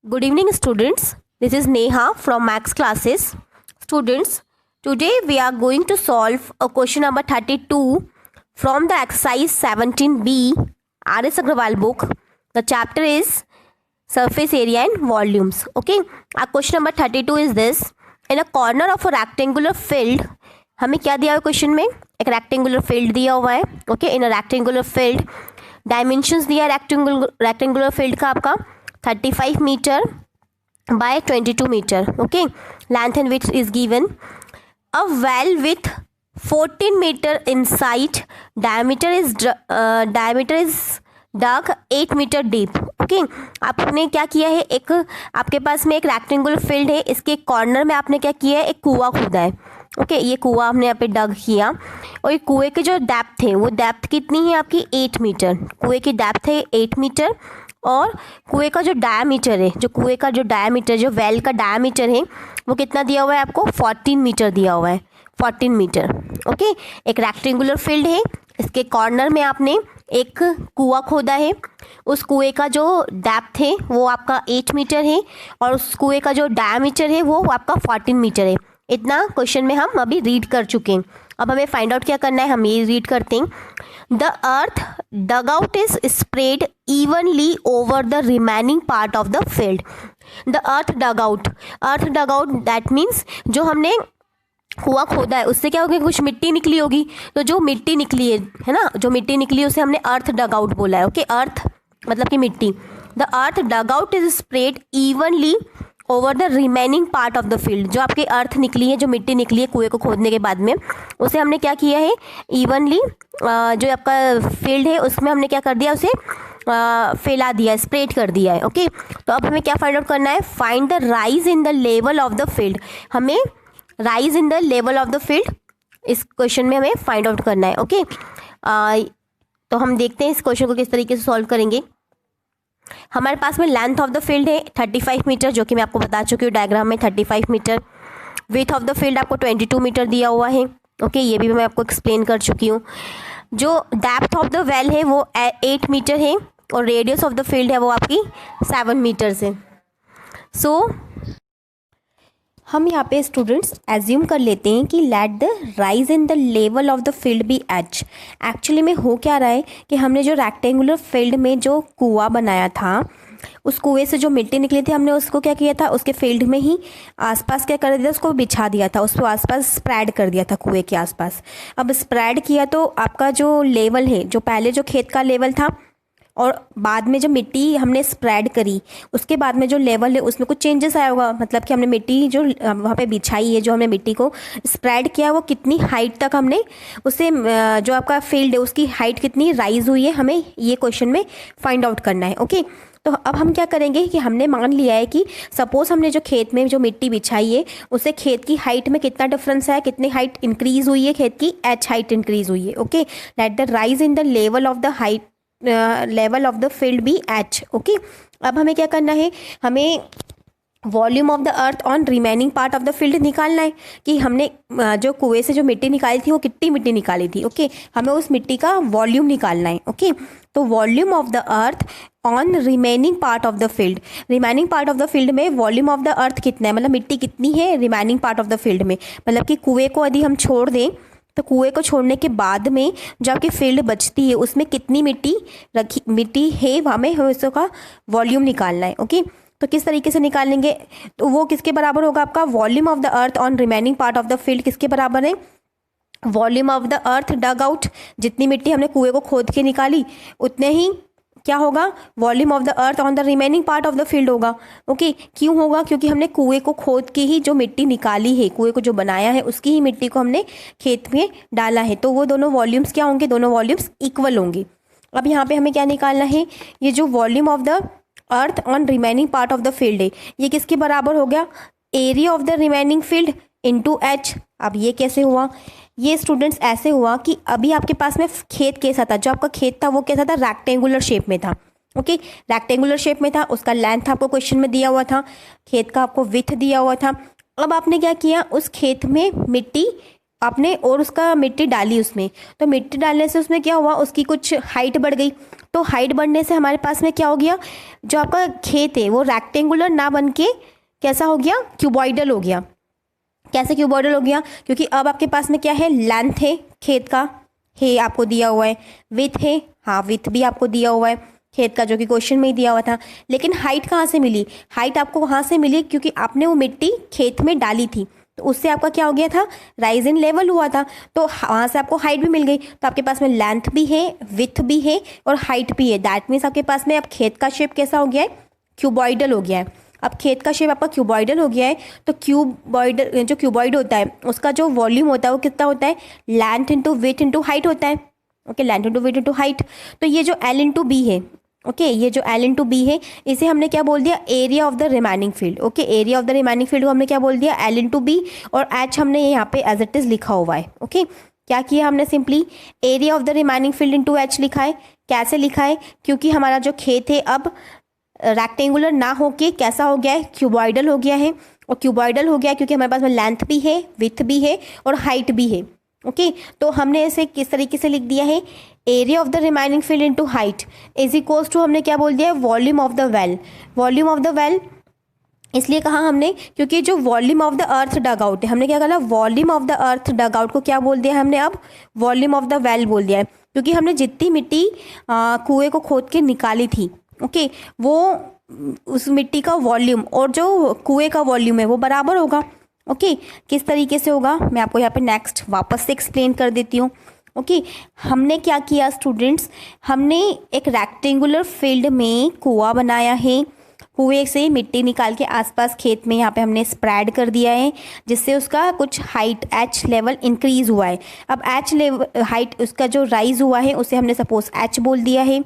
Good evening, students. This is Neha from Max classes. Students, today we are going to solve a question number 32 from the exercise 17B R.S. Agrawal book. The chapter is surface area and volumes. Okay, our question number 32 is this. In a corner of a rectangular field, हमें क्या दिया हुआ है question में? एक rectangular field दिया हुआ है. Okay, in a rectangular field dimensions दिया है रेक्टेंगुलर फील्ड का आपका 35 metre by 22 meter. Okay, length and width is given. A well with 14 meter inside, diameter is dug 8 meter deep. Okay, आपने क्या किया है, एक आपके पास में एक रेक्टेंगुलर फील्ड है, इसके कॉर्नर में आपने क्या किया है, एक कुआं खोदा है. ओके, ये कुआं आपने यहाँ पे डग किया और ये कुएं की जो डेप्थ है वो डेप्थ कितनी है आपकी 8 मीटर. कुएं की डेप्थ है 8 मीटर और कुएं का जो डायमीटर है, जो वेल का डायमीटर है वो कितना दिया हुआ है आपको 14 मीटर दिया हुआ है. 14 मीटर. ओके, एक रेक्टेंगुलर फील्ड है, इसके कॉर्नर में आपने एक कुआं खोदा है. उस कुएं का जो डेप्थ है वो आपका 8 मीटर है और उस कुएं का जो डायमीटर है वो आपका 14 मीटर है. इतना क्वेश्चन में हम अभी रीड कर चुके हैं. अब हमें फाइंड आउट क्या करना है, हम ये रीड करते हैं. The earth dug out is spread evenly over the remaining part of the field. The earth dug out that means जो हमने कुआं खोदा है उससे क्या होगा, कुछ मिट्टी निकली होगी. तो जो मिट्टी निकली है ना, जो मिट्टी निकली है उसे हमने अर्थ डग आउट बोला है. ओके, अर्थ मतलब कि मिट्टी. The earth dug out is spread evenly over the remaining part of the field. जो आपकी अर्थ निकली है, जो मिट्टी निकली है कुएं को खोदने के बाद में, उसे हमने क्या किया है, इवनली जो आपका फील्ड है उसमें हमने क्या कर दिया, उसे फैला दिया, स्प्रेड कर दिया है. ओके, तो अब हमें क्या फाइंड आउट करना है, find the rise in the level of the field. हमें rise in the level of the field इस क्वेश्चन में हमें फाइंड आउट करना है. ओके, तो हम देखते हैं इस क्वेश्चन को किस तरीके से सॉल्व करेंगे. हमारे पास में लेंथ ऑफ द फील्ड है 35 मीटर, जो कि मैं आपको बता चुकी हूँ डायग्राम में 35 metre. Width of the field आपको 22 मीटर दिया हुआ है. ओके, ये भी मैं आपको एक्सप्लेन कर चुकी हूँ. जो डेप्थ ऑफ द वेल है वो 8 मीटर है और रेडियस ऑफ द फील्ड है वो आपकी 7 मीटर है. सो हम यहाँ पे स्टूडेंट्स एज्यूम कर लेते हैं कि let the rise in the level of the field be H. Actually में हो क्या रहा है कि हमने जो रेक्टेंगुलर फील्ड में जो कुआं बनाया था, उस कुएं से जो मिट्टी निकली थी हमने उसको क्या किया था, उसके फील्ड में ही आसपास क्या कर दिया, उसको बिछा दिया था, उसको आसपास स्प्रेड कर दिया था कुएं के आसपास. अब स्प्रेड किया तो आपका जो लेवल है, जो पहले जो खेत का लेवल था और बाद में जो मिट्टी हमने स्प्रेड करी उसके बाद में जो लेवल है उसमें कुछ चेंजेस आया होगा. मतलब कि हमने मिट्टी जो वहाँ पे बिछाई है, जो हमने मिट्टी को स्प्रेड किया, वो कितनी हाइट तक हमने उसे जो आपका फील्ड है उसकी हाइट कितनी राइज हुई है, हमें ये क्वेश्चन में फाइंड आउट करना है. ओके, तो अब हम क्या करेंगे कि हमने मान लिया है कि सपोज हमने जो खेत में जो मिट्टी बिछाई है उससे खेत की हाइट में कितना डिफरेंस है, कितनी हाइट इंक्रीज हुई है, खेत की एच हाइट इंक्रीज हुई है. Okay, let the rise in the level of the height level of the field be H. Okay, अब हमें क्या करना है, हमें volume of the earth on remaining part of the field निकालना है कि हमने जो कुएं से जो मिट्टी निकाली थी वो कितनी मिट्टी निकाली थी. ओके, हमें उस मिट्टी का वॉल्यूम निकालना है. ओके, तो volume of the earth on remaining part of the field. Remaining part of the field में वॉल्यूम ऑफ द अर्थ कितना है, मतलब मिट्टी कितनी है remaining part of the field में. मतलब कि कुएं को यदि हम छोड़ दें तो कुएं को छोड़ने के बाद में जो आपकी फील्ड बचती है उसमें कितनी मिट्टी है, हमें उसका वॉल्यूम निकालना है. ओके, तो किस तरीके से निकालेंगे, तो वो किसके बराबर होगा, आपका volume of the earth on remaining part of the field किसके बराबर है, volume of the earth dug out. जितनी मिट्टी हमने कुएं को खोद के निकाली उतने ही क्या होगा, volume of the earth on the remaining part of the field होगा. ओके, क्यों होगा, क्योंकि हमने कुएं को खोद के ही जो मिट्टी निकाली है, कुएं को जो बनाया है उसकी ही मिट्टी को हमने खेत में डाला है, तो वो दोनों वॉल्यूम्स क्या होंगे, दोनों वॉल्यूम्स इक्वल होंगे. अब यहाँ पे हमें क्या निकालना है, ये जो volume of the earth on remaining part of the field है ये किसके बराबर हो गया, area of the remaining field into H. अब ये कैसे हुआ, ये स्टूडेंट्स ऐसे हुआ कि अभी आपके पास में खेत कैसा था, जो आपका खेत था वो कैसा था, रेक्टेंगुलर शेप में था. ओके, रेक्टेंगुलर शेप में था, उसका लेंथ आपको क्वेश्चन में दिया हुआ था, खेत का आपको विड्थ दिया हुआ था. अब आपने क्या किया, उस खेत में मिट्टी आपने और उसका मिट्टी डाली उसमें, तो मिट्टी डालने से उसमें क्या हुआ, उसकी कुछ हाइट बढ़ गई। तो हाइट बढ़ने से हमारे पास में क्या हो गया, जो आपका खेत है वो रेक्टेंगुलर ना बन के कैसा हो गया, क्यूबॉइडल हो गया। कैसे क्यूबॉइडल हो गया, क्योंकि अब आपके पास में क्या है, लेंथ है खेत का, है आपको दिया हुआ है, विथ है, हाँ विथ भी आपको दिया हुआ है खेत का, जो कि क्वेश्चन में ही दिया हुआ था। लेकिन हाइट कहाँ से मिली, हाइट आपको वहाँ से मिली क्योंकि आपने वो मिट्टी खेत में डाली थी, तो उससे आपका क्या हो गया था, राइज इन लेवल हुआ था, तो वहाँ से आपको हाइट भी मिल गई। तो आपके पास में लेंथ भी है, विथ भी है और हाइट भी है। दैट मीन्स आपके पास में अब खेत का शेप कैसा हो गया है, क्यूबॉइडल हो गया है। अब खेत का शेप आपका क्यूबॉइडल हो गया है, तो क्यूबॉइडल, जो क्यूबॉइड होता है उसका जो वॉल्यूम होता है वो कितना होता है, length into with into height होता है। Okay, length into with into height. तो ये जो एल इंटू बी है, ओके, ये जो एल इंटू बी है, इसे हमने क्या बोल दिया, area of the remaining field. Okay, area of the remaining field को हमने क्या बोल दिया, एल इंटू बी, और एच हमने यहाँ पे एज इट इज लिखा हुआ है। ओके, क्या किया हमने, simply area of the remaining field into H लिखा है। कैसे लिखा है, क्योंकि हमारा जो खेत है अब रेक्टेंगुलर ना होके कैसा हो गया है, क्यूबॉइडल हो गया है। और क्यूबॉइडल हो गया क्योंकि हमारे पास में लेंथ भी है, विथ भी है और हाइट भी है। ओके, तो हमने इसे किस तरीके से लिख दिया है, area of the remaining field into height is equals to, हमने क्या बोल दिया है, volume of the well. Volume of the well इसलिए कहा हमने क्योंकि जो volume of the earth dug out है, हमने क्या कहा, volume of the earth dug out को क्या बोल दिया हमने, अब वॉल्यूम ऑफ द वेल बोल दिया है। क्योंकि हमने जितनी मिट्टी कुएं को खोद के निकाली थी, ओके, वो उस मिट्टी का वॉल्यूम और जो कुएं का वॉल्यूम है वो बराबर होगा। ओके, किस तरीके से होगा मैं आपको यहाँ पे नेक्स्ट वापस से एक्सप्लेन कर देती हूँ। ओके, हमने क्या किया स्टूडेंट्स, हमने एक रेक्टेंगुलर फील्ड में कुआं बनाया है, कुएं से मिट्टी निकाल के आसपास खेत में यहाँ पे हमने स्प्रेड कर दिया है, जिससे उसका कुछ हाइट एच लेवल इंक्रीज हुआ है। अब एच लेवल हाइट उसका जो राइज हुआ है उसे हमने सपोज एच बोल दिया है।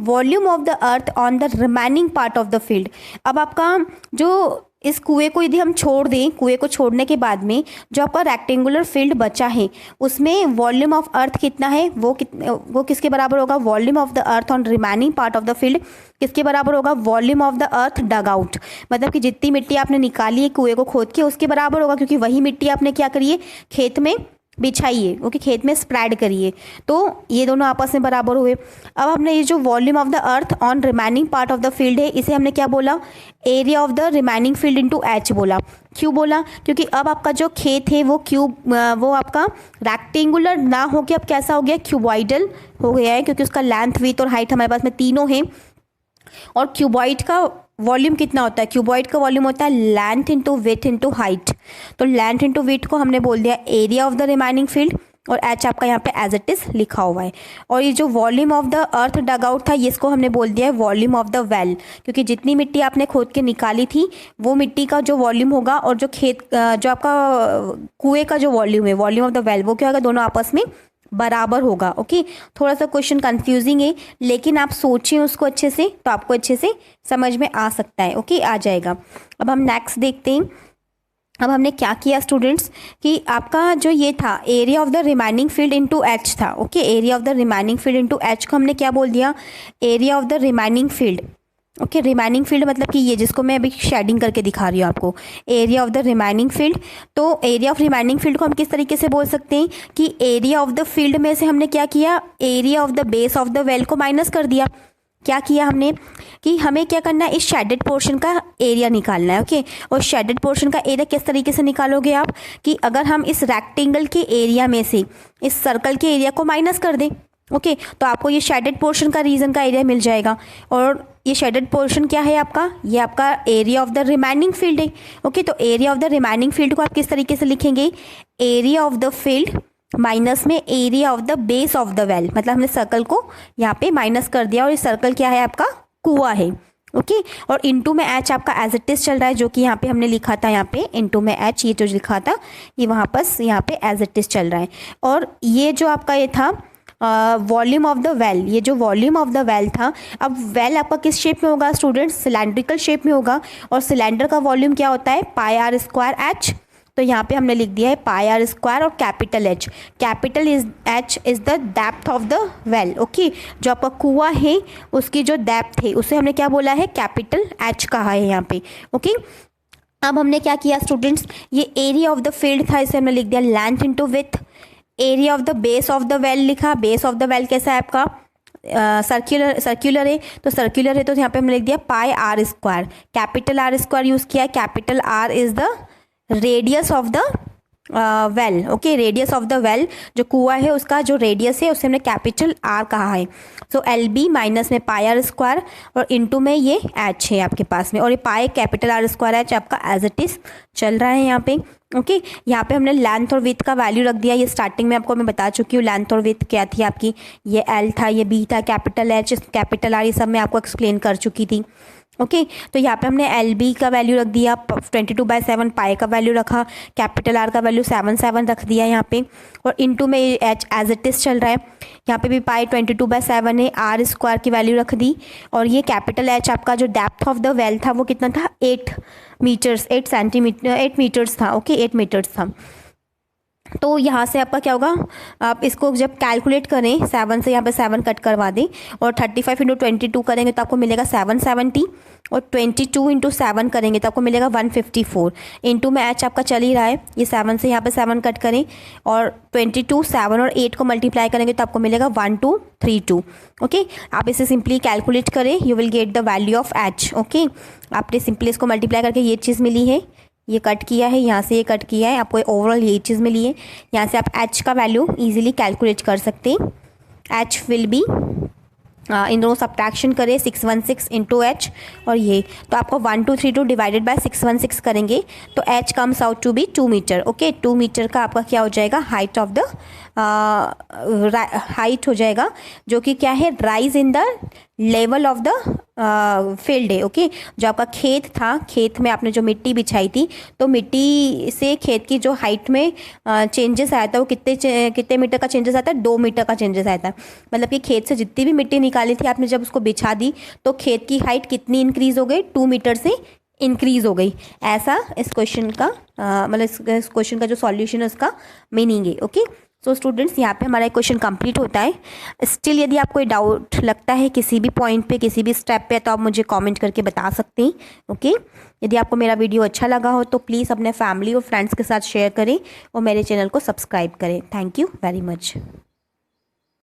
Volume of the earth on the remaining part of the field, अब आपका जो इस कुएं को यदि हम छोड़ दें, कुएं को छोड़ने के बाद में जो आपका रेक्टेंगुलर फील्ड बचा है उसमें वॉल्यूम ऑफ अर्थ कितना है, वो किसके बराबर होगा, volume of the earth on remaining part of the field किसके बराबर होगा, volume of the earth dug out, मतलब कि जितनी मिट्टी आपने निकाली है कुएं को खोद के उसके बराबर होगा, क्योंकि वही मिट्टी आपने क्या करिए, खेत में बिछाइए, ओके, खेत में स्प्रेड करिए, तो ये दोनों आपस में बराबर हुए। अब हमने ये जो volume of the earth on remaining part of the field है इसे हमने क्या बोला, area of the remaining field into H बोला। क्यों बोला, क्योंकि अब आपका जो खेत है वो आपका रेक्टेंगुलर ना हो के अब कैसा हो गया, क्यूबॉइडल हो गया है, क्योंकि उसका लेंथ, विड्थ और हाइट हमारे पास में तीनों हैं। और क्यूबॉइड का वॉल्यूम कितना होता है, क्यूबॉइड का वॉल्यूम होता है length into width into height, तो लेंथ इंटू विड्थ को हमने बोल दिया area of the remaining field, और एच आपका यहाँ पे एज इट इज लिखा हुआ है। और ये जो volume of the earth dug out था इसको हमने बोल दिया है वॉल्यूम ऑफ द वेल, क्योंकि जितनी मिट्टी आपने खोद के निकाली थी वो मिट्टी का जो वॉल्यूम होगा और जो जो आपका कुएं का जो वॉल्यूम है, वॉल्यूम ऑफ द वेल, वो क्या होगा, दोनों आपस में बराबर होगा। ओके, थोड़ा सा क्वेश्चन कंफ्यूजिंग है, लेकिन आप सोचिए उसको अच्छे से तो आपको अच्छे से समझ में आ सकता है। ओके, आ जाएगा। अब हम नेक्स्ट देखते हैं। अब हमने क्या किया स्टूडेंट्स कि आपका जो ये था area of the remaining field into H था। Okay, area of the remaining field into H को हमने क्या बोल दिया, area of the remaining field. Okay, remaining field मतलब कि ये जिसको मैं अभी शेडिंग करके दिखा रही हूँ आपको, area of the remaining field. तो एरिया ऑफ रिमेनिंग फील्ड को हम किस तरीके से बोल सकते हैं कि एरिया ऑफ द फील्ड में से हमने क्या किया, area of the base of the well को माइनस कर दिया। क्या किया हमने कि हमें क्या करना है, इस शेडेड पोर्शन का एरिया निकालना है। ओके, और शेडेड पोर्शन का एरिया किस तरीके से निकालोगे आप कि अगर हम इस रेक्टेंगल के एरिया में से इस सर्कल के एरिया को माइनस कर दें, ओके, तो आपको ये शेडेड पोर्शन का रीजन का एरिया मिल जाएगा। और ये शेडेड पोर्शन क्या है आपका, ये आपका area of the remaining field है। ओके, तो area of the remaining field को आप किस तरीके से लिखेंगे, area of the field minus में area of the base of the well, मतलब हमने सर्कल को यहाँ पे माइनस कर दिया और ये सर्कल क्या है आपका, कुआं है। ओके, और इनटू में एच आपका एज इट इज चल रहा है, जो कि यहाँ पे हमने लिखा था, यहाँ पे इनटू में एच ये जो लिखा था ये वहाँ बस यहाँ पे एज इट इज चल रहा है। और ये जो आपका ये था वॉल्यूम ऑफ द वेल, ये जो वॉल्यूम ऑफ द वेल था, अब वेल आपका किस शेप में होगा स्टूडेंट्स, सिलेंड्रिकल शेप में होगा। और सिलेंडर का वॉल्यूम क्या होता है, पाई आर स्क्वायर एच, तो यहाँ पे हमने लिख दिया है पाई आर स्क्वायर और capital H, capital H is the depth of the well. Okay, जो आपका कुआं है उसकी जो डेप्थ है उसे हमने क्या बोला है, कैपिटल एच कहा है यहाँ पे। ओके, अब हमने क्या किया स्टूडेंट्स, ये एरिया ऑफ द फील्ड था, इसे हमने लिख दिया length into with. Area of the base of the well लिखा, बेस ऑफ द वेल कैसा है आपका, सर्क्यूलर है, तो सर्क्यूलर है तो यहाँ पे हमने लिख दिया pi R square, capital R square use किया, capital R is the radius of the well. Okay, radius of the well, जो कुआ है उसका जो रेडियस है उसे हमने कैपिटल आर कहा है। सो एल बी माइनस में पाई आर स्क्वायर और इनटू में ये एच है आपके पास में, और ये pi capital R square H आपका एज इट इज चल रहा है यहाँ पे। ओके, यहाँ पे हमने लेंथ और विथ का वैल्यू रख दिया, ये स्टार्टिंग में आपको मैं बता चुकी हूँ लेंथ और विथ क्या थी आपकी, ये एल था, ये बी था, कैपिटल एच कैपिटल आर, ये सब मैं आपको एक्सप्लेन कर चुकी थी। ओके, तो यहाँ पे हमने एल बी का वैल्यू रख दिया 22/7, पाई का वैल्यू रखा, कैपिटल आर का वैल्यू 7 रख दिया यहाँ पे, और इनटू में एच एज इट इज चल रहा है। यहाँ पे भी पाई 22/7 है, आर स्क्वायर की वैल्यू रख दी, और ये कैपिटल एच आपका जो डेप्थ ऑफ द वेल था वो कितना था, 8 मीटर्स था। ओके, 8 मीटर्स था। तो यहाँ से आपका क्या होगा, आप इसको जब कैलकुलेट करें 7 से, यहाँ पे 7 कट करवा दें, और 35 × 22 करेंगे तो आपको मिलेगा 770, और 22 × 7 करेंगे तो आपको मिलेगा 154। इंटू में एच आपका चल ही रहा है, ये 7 से यहाँ पे 7 कट करें, और 22, 7 और 8 को मल्टीप्लाई करेंगे तो आपको मिलेगा 1232। ओके, आप इसे सिंपली कैलकुलेट करें, you will get the value of H. Okay, आपने सिंपली इसको मल्टीप्लाई करके ये चीज़ मिली है, ये कट किया है, यहाँ से ये कट किया है, आपको ओवरऑल ये चीज़ मिली है। यहाँ से आप एच का वैल्यू इजीली कैलकुलेट कर सकते हैं। एच विल बी, इन दोनों सब्ट्रैक्शन करें 616 इंटू एच, और ये तो आपको 1232 डिवाइडेड बाय 616 करेंगे तो H comes out to be 2 metre. Okay, 2 metre का आपका क्या हो जाएगा, हाइट ऑफ द हाइट हो जाएगा, जो कि क्या है, rise in the level of the field है। ओके, जो आपका खेत था, खेत में आपने जो मिट्टी बिछाई थी, तो मिट्टी से खेत की जो हाइट में चेंजेस आया था वो कितने मीटर का चेंजेस आता है, 2 मीटर का चेंजेस आया था। मतलब कि खेत से जितनी भी मिट्टी निकाली थी आपने, जब उसको बिछा दी तो खेत की हाइट कितनी इंक्रीज हो गई, 2 मीटर से इंक्रीज हो गई। ऐसा इस क्वेश्चन का मतलब इस क्वेश्चन का जो सॉल्यूशन है उसका मीनिंग है। ओके, सो स्टूडेंट्स, यहाँ पे हमारा क्वेश्चन कंप्लीट होता है। स्टिल यदि आपको कोई डाउट लगता है किसी भी पॉइंट पे, किसी भी स्टेप पे, तो आप मुझे कमेंट करके बता सकते हैं। ओके, यदि आपको मेरा वीडियो अच्छा लगा हो तो प्लीज़ अपने फैमिली और फ्रेंड्स के साथ शेयर करें और मेरे चैनल को सब्सक्राइब करें। Thank you very much.